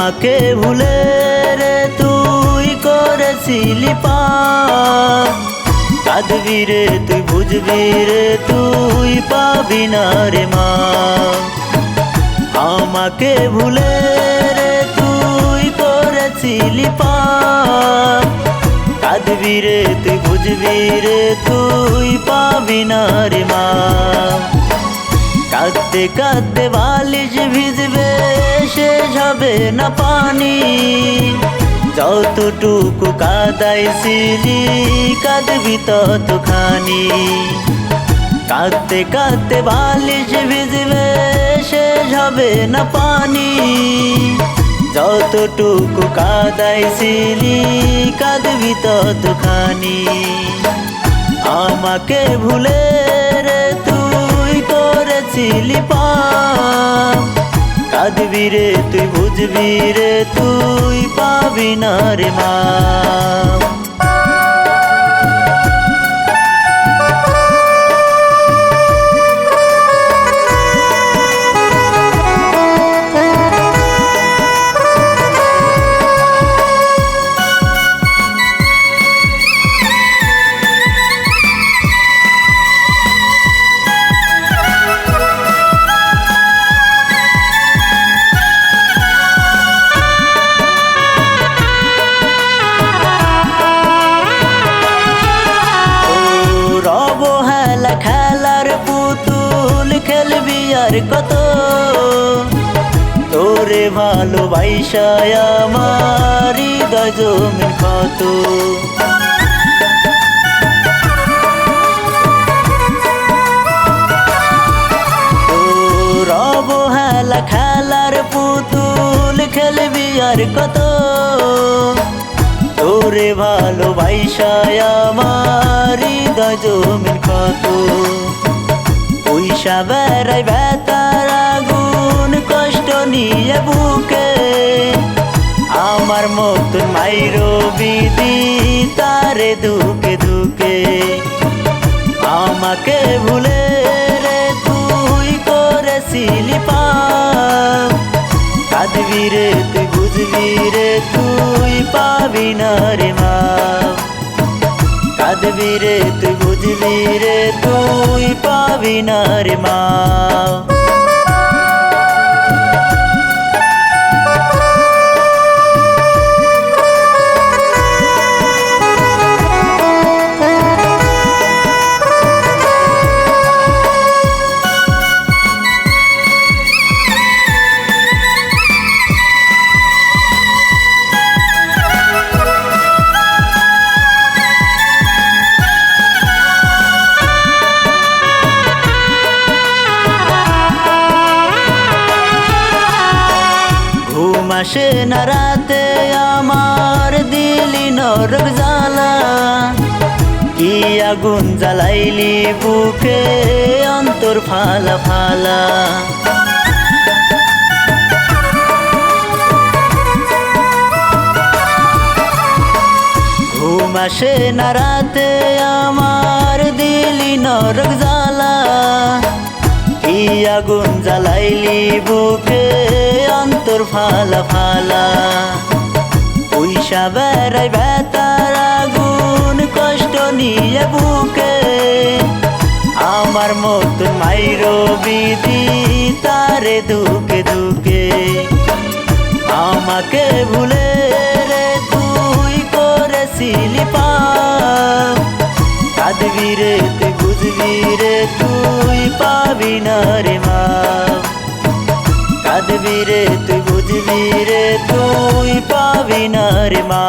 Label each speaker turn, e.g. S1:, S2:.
S1: আমাকে ভুলে রে তুই করেছিলি পাপ, কাঁদবি রে তুই বুঝবি রে তুই পাবি না রে মা। আমাকে ভুলে রে তুই করেছিলি পাপ, কাঁদবি রে তুই বুঝবি রে তুই পাবি না রে মা। কাঁদতে কাঁদতে বালিশ ভিজবে শেষ হবে না পানি, যতটুকু কাঁদাইছিলি কাঁদবি ততখানি। কাঁদতে কাঁদতে বালিশ ভিজবে শেষ হবে না পানি, যতটুকু কাঁদাইছিলি কাঁদবি ততখানি। আমাকে ভুলে রে তুই করেছিলি পাপ, কাঁদবি রে তুই বুঝবি রে তুই পাবি না রে মা। খেলার পুতুল খেলবি আর কত, তোরে ভালোবাসায় আমার হৃদয় জমিন ক্ষত। তোর অবহেলা খেলার পুতুল খেলবি আর কত, তোরে ভালোবাসায় আমার হৃদয় জমিন ক্ষত। পয়সা বেড়াই বেতার আগুন কষ্ট নিয়ে বুকে, আমার মতন মাইরো বিধি তারে দুকে দুকে। আমাকে ভুলে রে তুই করেছিলি পাপ, কাঁদবি রে তুই বুঝবি রে তুই পাবি না রে মা। কাঁদবি রে তুই বুঝবি রে তুই পাবি না রে মা। আসে না রাতে আমার দিলি নরক জ্বালা, কি আগুন জ্বালাইলি বুকে অন্তর ফালা ফালা। ঘুম আসে না রাতে আমার দিলি নরক জ্বালা, কি আগুন জ্বালাইলি বুকে অন্তর ফালা ফালা। পয়সা বেড়াই বেতার আগুন কষ্ট নিয়ে বুকে, আমার মতন মাইরো বিধি তারে দুকে দুকে। আমাকে ভুলে রে তুই করেছিলি পাপ, কাঁদবি রে তুই বুঝবি রে তুই পাবি না রে মা। কাঁদবি রে তুই বুঝবি রে তুই পাবি না রে মা।